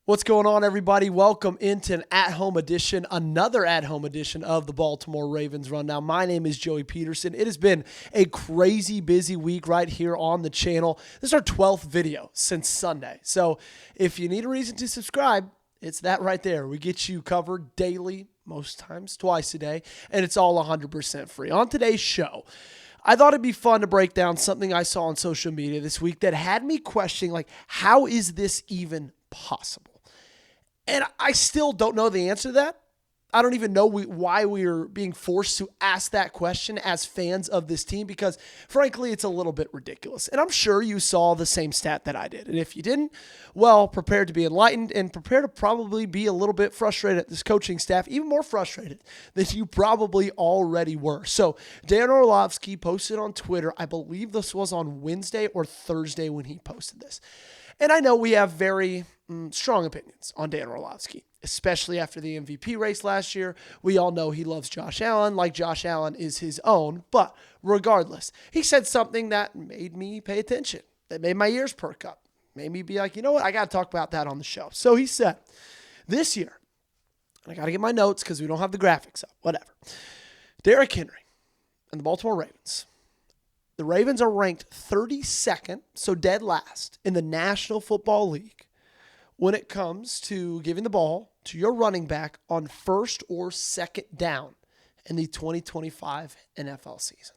What's going on, everybody? Welcome into another at-home edition of the Baltimore Ravens Rundown. My name is Joey Petersen. It has been a crazy busy week right here on the channel. This is our 12th video since Sunday. So if you need a reason to subscribe, it's that right there. We get you covered daily, most times twice a day, and it's all 100% free. On today's show, I thought it'd be fun to break down something I saw on social media this week that had me questioning, how is this even possible? And I still don't know the answer to that. I don't even know why we are being forced to ask that question as fans of this team because, frankly, it's a little bit ridiculous. And I'm sure you saw the same stat that I did. And if you didn't, well, prepare to be enlightened and prepare to probably be a little bit frustrated at this coaching staff, even more frustrated than you probably already were. So Dan Orlovsky posted on Twitter, I believe this was on Wednesday or Thursday when he posted this. And I know we have very strong opinions on Dan Orlovsky, especially after the MVP race last year. We all know he loves Josh Allen, like Josh Allen is his own. But regardless, he said something that made me pay attention, that made my ears perk up, made me be like, you know what, I got to talk about that on the show. So he said, this year, I got to get my notes because we don't have the graphics up, whatever. Derrick Henry and the Baltimore Ravens. The Ravens are ranked 32nd, so dead last, in the National Football League when it comes to giving the ball to your running back on first or second down in the 2025 NFL season.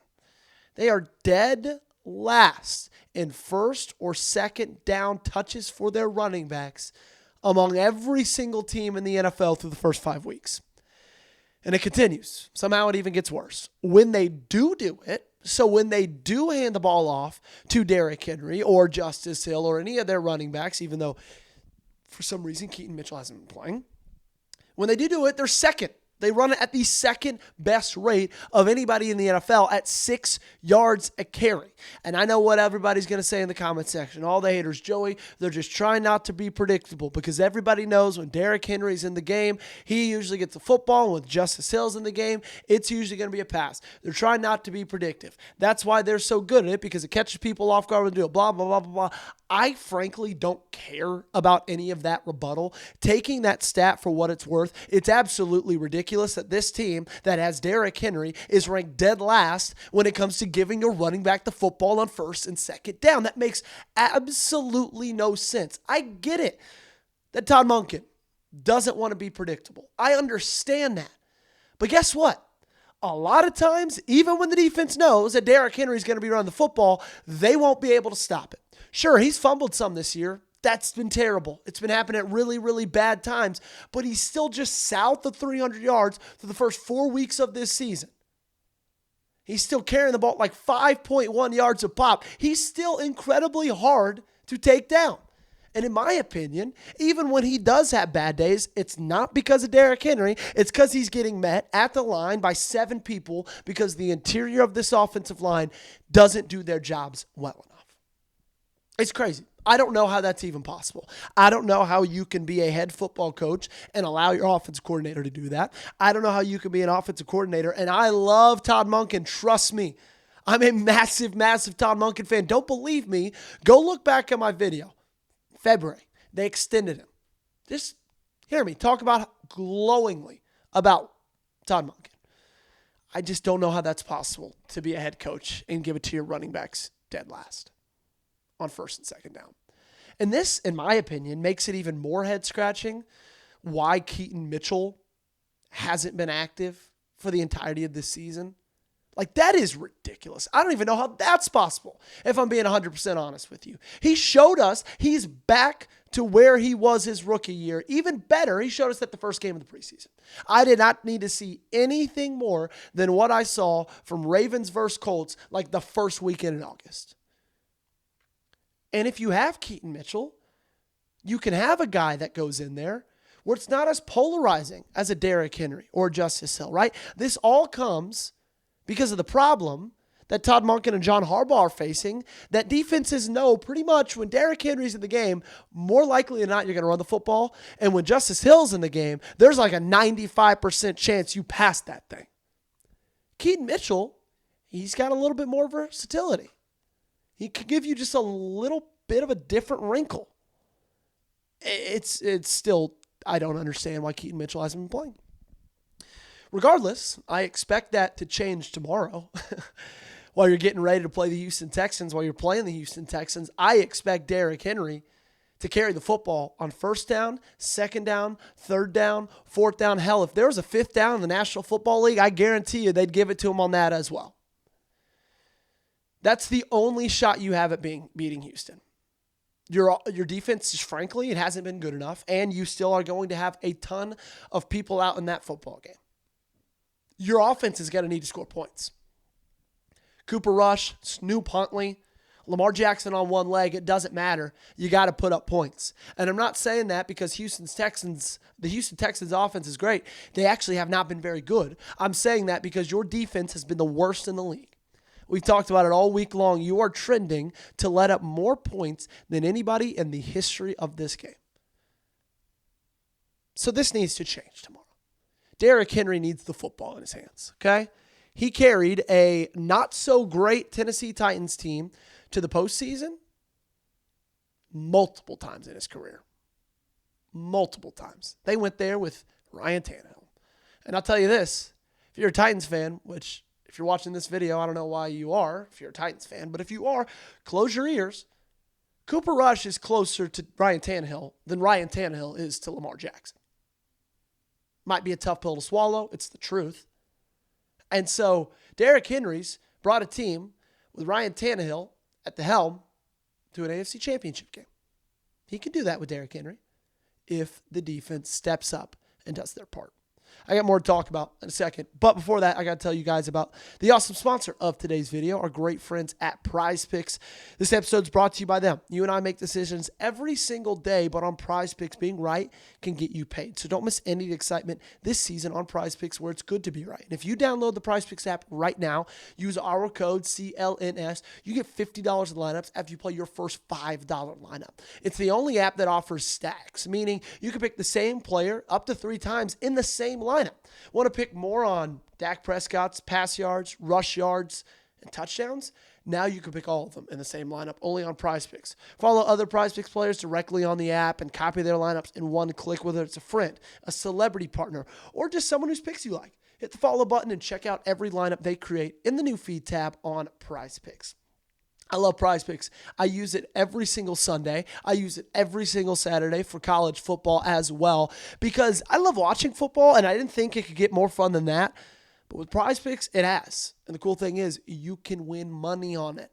They are dead last in first or second down touches for their running backs among every single team in the NFL through the first 5 weeks. And it continues. Somehow it even gets worse. When they do it, so when they do hand the ball off to Derrick Henry or Justice Hill or any of their running backs, even though for some reason Keaton Mitchell hasn't been playing, when they do it, they're second. They run it at the second best rate of anybody in the NFL at 6 yards a carry. And I know what everybody's going to say in the comment section. All the haters, Joey, they're just trying not to be predictable because everybody knows when Derrick Henry's in the game, he usually gets the football. And with Justice Hill's in the game, it's usually going to be a pass. They're trying not to be predictive. That's why they're so good at it because it catches people off guard when they do it, blah, blah, blah, blah, blah. I frankly don't care about any of that rebuttal. Taking that stat for what it's worth, it's absolutely ridiculous that this team that has Derrick Henry is ranked dead last when it comes to giving your running back the football on first and second down. That makes absolutely no sense. I get it that Todd Monken doesn't want to be predictable. I understand that. But guess what? A lot of times, even when the defense knows that Derrick Henry is going to be running the football, they won't be able to stop it. Sure, he's fumbled some this year. That's been terrible. It's been happening at really, really bad times, but he's still just south of 300 yards through the first 4 weeks of this season. He's still carrying the ball like 5.1 yards a pop. He's still incredibly hard to take down. And in my opinion, even when he does have bad days, it's not because of Derrick Henry. It's because he's getting met at the line by 7 people because the interior of this offensive line doesn't do their jobs well enough. It's crazy. I don't know how that's even possible. I don't know how you can be a head football coach and allow your offensive coordinator to do that. I don't know how you can be an offensive coordinator. And I love Todd Monken. Trust me. I'm a massive, massive Todd Monken fan. Don't believe me? Go look back at my video. February. They extended him. Just hear me talk about glowingly about Todd Monken. I just don't know how that's possible to be a head coach and give it to your running backs dead last on first and second down. And this, in my opinion, makes it even more head-scratching why Keaton Mitchell hasn't been active for the entirety of this season. Like, that is ridiculous. I don't even know how that's possible, if I'm being 100% honest with you. He showed us he's back to where he was his rookie year. Even better, he showed us that the first game of the preseason. I did not need to see anything more than what I saw from Ravens versus Colts like the first weekend in August. And if you have Keaton Mitchell, you can have a guy that goes in there where it's not as polarizing as a Derrick Henry or Justice Hill, right? This all comes because of the problem that Todd Monken and John Harbaugh are facing, that defenses know pretty much when Derrick Henry's in the game, more likely than not, you're going to run the football. And when Justice Hill's in the game, there's like a 95% chance you pass that thing. Keaton Mitchell, he's got a little bit more versatility. He could give you just a little bit of a different wrinkle. it's still, I don't understand why Keaton Mitchell hasn't been playing. Regardless, I expect that to change tomorrow. While you're getting ready to play the Houston Texans, while you're playing the Houston Texans, I expect Derrick Henry to carry the football on first down, second down, third down, fourth down. Hell, if there was a fifth down in the National Football League, I guarantee you they'd give it to him on that as well. That's the only shot you have at beating Houston. Your defense, just frankly, it hasn't been good enough, and you still are going to have a ton of people out in that football game. Your offense is going to need to score points. Cooper Rush, Snoop Huntley, Lamar Jackson on one leg, it doesn't matter. You got to put up points. And I'm not saying that because the Houston Texans offense is great. They actually have not been very good. I'm saying that because your defense has been the worst in the league. We've talked about it all week long. You are trending to let up more points than anybody in the history of this game. So this needs to change tomorrow. Derrick Henry needs the football in his hands, okay? He carried a not-so-great Tennessee Titans team to the postseason multiple times in his career. Multiple times. They went there with Ryan Tannehill. And I'll tell you this, if you're a Titans fan, which if you're watching this video, I don't know why you are, if you're a Titans fan, but if you are, close your ears. Cooper Rush is closer to Ryan Tannehill than Ryan Tannehill is to Lamar Jackson. Might be a tough pill to swallow. It's the truth. And so Derrick Henry's brought a team with Ryan Tannehill at the helm to an AFC Championship game. He can do that with Derrick Henry if the defense steps up and does their part. I got more to talk about in a second. But before that, I got to tell you guys about the awesome sponsor of today's video, our great friends at Prize Picks. This episode's brought to you by them. You and I make decisions every single day, but on Prize Picks, being right can get you paid. So don't miss any of the excitement this season on Prize Picks where it's good to be right. And if you download the Prize Picks app right now, use our code CLNS, you get $50 in lineups after you play your first $5 lineup. It's the only app that offers stacks, meaning you can pick the same player up to 3 times in the same lineup. Want to pick more on Dak Prescott's pass yards, rush yards, and touchdowns? Now you can pick all of them in the same lineup, only on Prize Picks. Follow other Prize Picks players directly on the app and copy their lineups in one click, whether it's a friend, a celebrity partner, or just someone whose picks you like. Hit the follow button and check out every lineup they create in the new feed tab on Prize Picks. I love Prize Picks. I use it every single Sunday. I use it every single Saturday for college football as well because I love watching football, and I didn't think it could get more fun than that. But with Prize Picks, it has. And the cool thing is you can win money on it.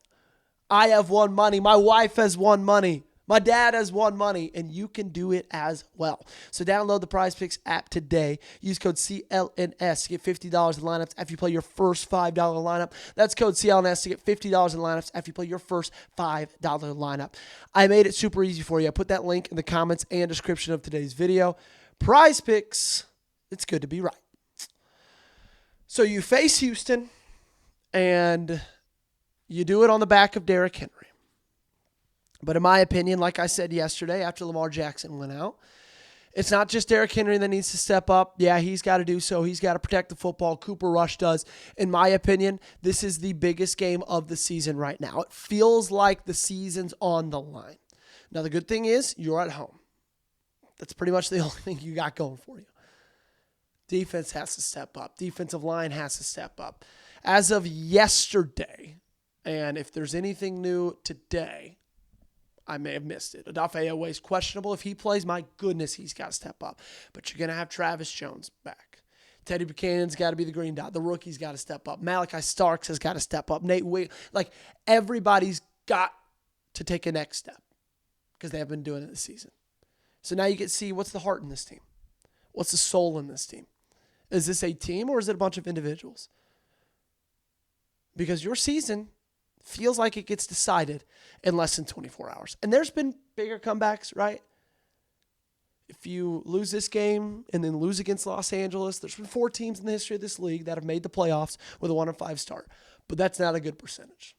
I have won money. My wife has won money. My dad has won money, and you can do it as well. So download the Prize Picks app today. Use code CLNS to get $50 in lineups after you play your first $5 lineup. That's code CLNS to get $50 in lineups after you play your first $5 lineup. I made it super easy for you. I put that link in the comments and description of today's video. Prize Picks, it's good to be right. So you face Houston, and you do it on the back of Derrick Henry. But in my opinion, like I said yesterday after Lamar Jackson went out, it's not just Derrick Henry that needs to step up. Yeah, he's got to do so. He's got to protect the football. Cooper Rush does. In my opinion, this is the biggest game of the season right now. It feels like the season's on the line. Now, the good thing is you're at home. That's pretty much the only thing you got going for you. Defense has to step up. Defensive line has to step up. As of yesterday, and if there's anything new today, I may have missed it. Odafe Oweh's questionable. If he plays, my goodness, he's got to step up. But you're going to have Travis Jones back. Teddy Buchanan's got to be the green dot. The rookie's got to step up. Malachi Starks has got to step up. Nate Wiggins. Like, everybody's got to take a next step because they have been doing it this season. So now you get to see what's the heart in this team. What's the soul in this team? Is this a team or is it a bunch of individuals? Because your season feels like it gets decided in less than 24 hours. And there's been bigger comebacks, right? If you lose this game and then lose against Los Angeles, there's been 4 teams in the history of this league that have made the playoffs with a 1-5 start. But that's not a good percentage.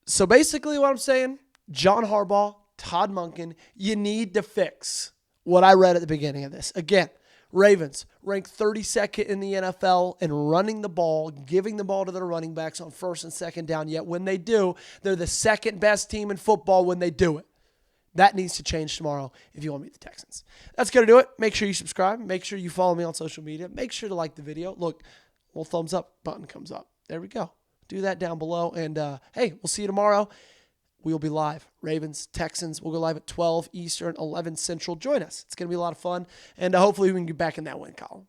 So basically what I'm saying, John Harbaugh, Todd Monken, you need to fix what I read at the beginning of this. Again, Ravens ranked 32nd in the NFL in running the ball, giving the ball to their running backs on first and second down. Yet when they do, they're the second best team in football when they do it. That needs to change tomorrow if you want to beat the Texans. That's going to do it. Make sure you subscribe. Make sure you follow me on social media. Make sure to like the video. Look, a little thumbs up button comes up. There we go. Do that down below. And, hey, we'll see you tomorrow. We will be live. Ravens, Texans. We'll go live at 12 Eastern, 11 Central. Join us. It's going to be a lot of fun. And hopefully we can get back in that win column.